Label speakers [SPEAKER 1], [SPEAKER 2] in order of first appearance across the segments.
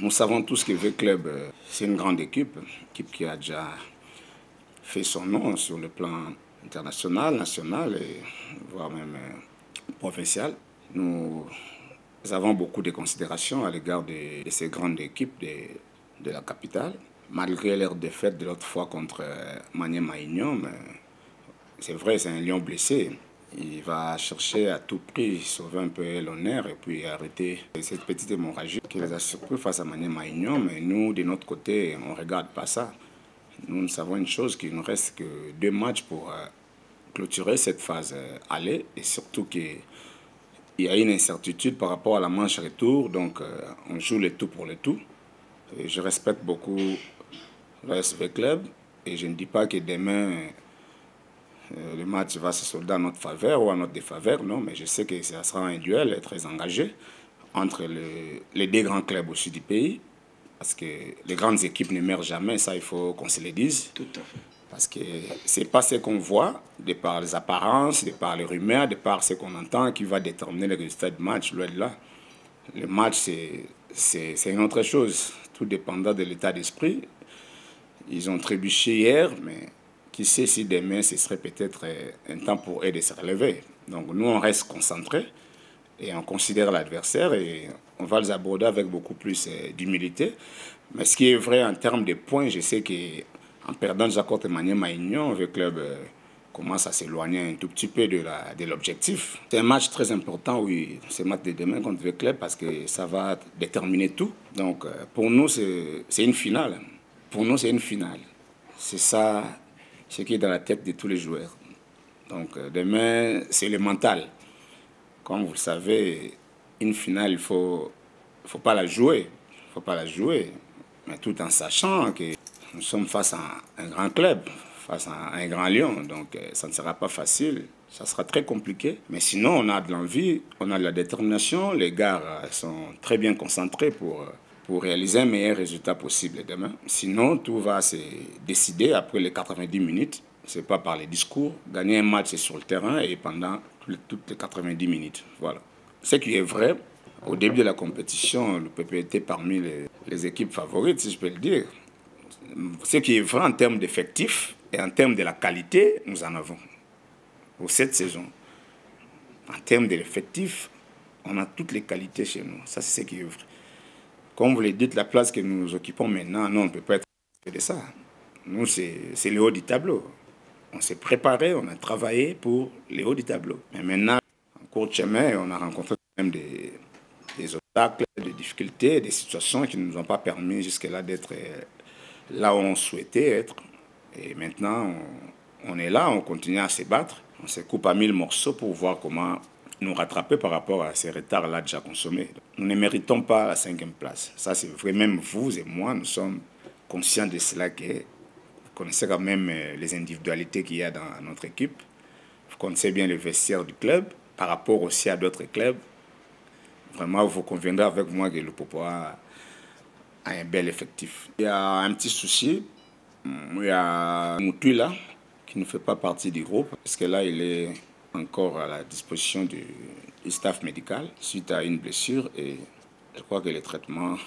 [SPEAKER 1] Nous savons tous que V-Club, c'est une grande équipe qui a déjà fait son nom sur le plan international, national et voire même provincial. Nous avons beaucoup de considérations à l'égard de ces grandes équipes de la capitale. Malgré leur défaite de l'autre fois contre Maniema Union, c'est vrai, c'est un lion blessé. Il va chercher à tout prix sauver un peu l'honneur et puis arrêter cette petite hémorragie qui les a surpris face à Maniema Union. Mais nous, de notre côté, on ne regarde pas ça. Nous savons une chose, qu'il ne nous reste que 2 matchs pour clôturer cette phase aller. Et surtout qu'il y a une incertitude par rapport à la manche retour. Donc on joue le tout pour le tout. Et je respecte beaucoup le SV Club. Et je ne dis pas que demain, le match va se solder en notre faveur ou en notre défaveur, non, mais je sais que ça sera un duel très engagé entre les 2 grands clubs au sud du pays, parce que les grandes équipes ne meurent jamais, ça il faut qu'on se le dise.
[SPEAKER 2] Tout à fait.
[SPEAKER 1] Parce que ce n'est pas ce qu'on voit, de par les apparences, de par les rumeurs, de par ce qu'on entend, qui va déterminer le résultat du match, loin de là. Le match, c'est une autre chose, tout dépendant de l'état d'esprit. Ils ont trébuché hier, mais qui sait si demain, ce serait peut-être un temps pour eux de se relever. Donc nous, on reste concentrés et on considère l'adversaire et on va les aborder avec beaucoup plus d'humilité. Mais ce qui est vrai en termes de points, je sais qu'en perdant déjà contre Maniema Union, le club commence à s'éloigner un tout petit peu de l'objectif. C'est un match très important, oui, ce match de demain contre le club parce que ça va déterminer tout. Donc pour nous, c'est une finale. Pour nous, c'est une finale. C'est ça ce qui est dans la tête de tous les joueurs. Donc demain, c'est le mental. Comme vous le savez, une finale, il ne faut pas la jouer. Il faut pas la jouer. Mais tout en sachant que nous sommes face à un grand club, face à un grand lion. Donc ça ne sera pas facile. Ça sera très compliqué. Mais sinon, on a de l'envie, on a de la détermination. Les gars sont très bien concentrés pour réaliser un meilleur résultat possible demain. Sinon, tout va se décider après les 90 minutes. Ce n'est pas par les discours. Gagner un match, c'est sur le terrain et pendant toutes les 90 minutes. Voilà. Ce qui est vrai, au début de la compétition, le PP était parmi les équipes favorites, si je peux le dire. Ce qui est vrai en termes d'effectifs et en termes de la qualité, nous en avons pour cette saison. En termes de l'effectif, on a toutes les qualités chez nous. Ça, c'est ce qui est vrai. Comme vous le dites, la place que nous occupons maintenant, non, on ne peut pas être de ça. Nous, c'est le haut du tableau. On s'est préparé, on a travaillé pour le haut du tableau. Mais maintenant, en cours de chemin, on a rencontré quand même des obstacles, des difficultés, des situations qui ne nous ont pas permis jusque-là d'être là où on souhaitait être. Et maintenant, on est là, on continue à se battre. On se coupe à 1000 morceaux pour voir comment nous rattraper par rapport à ces retards-là déjà consommés. Nous ne méritons pas la 5e place. Ça, c'est vrai. Même vous et moi, nous sommes conscients de cela. Que vous connaissez quand même les individualités qu'il y a dans notre équipe. Vous connaissez bien le vestiaire du club par rapport aussi à d'autres clubs. Vraiment, vous conviendrez avec moi que le Popo a un bel effectif. Il y a un petit souci. Il y a Moutouila qui ne fait pas partie du groupe parce que là, il est encore à la disposition du staff médical suite à une blessure et je crois que le traitement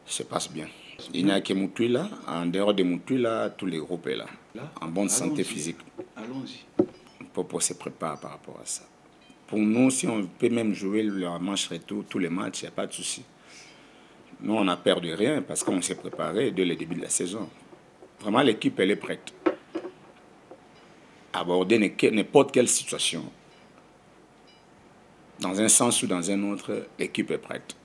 [SPEAKER 1] se passe bien. Il n'y a que Moutouila. En dehors de Moutouila, tous les groupes sont là, en bonne santé physique.
[SPEAKER 2] Allons-y.
[SPEAKER 1] Popo se prépare par rapport à ça. Pour nous, si on peut même jouer la manche retour, tous les matchs, il n'y a pas de souci. Nous, on n'a perdu rien parce qu'on s'est préparé dès le début de la saison. Vraiment, l'équipe, elle est prête. Aborder n'importe quelle situation. Dans un sens ou dans un autre, l'équipe est prête.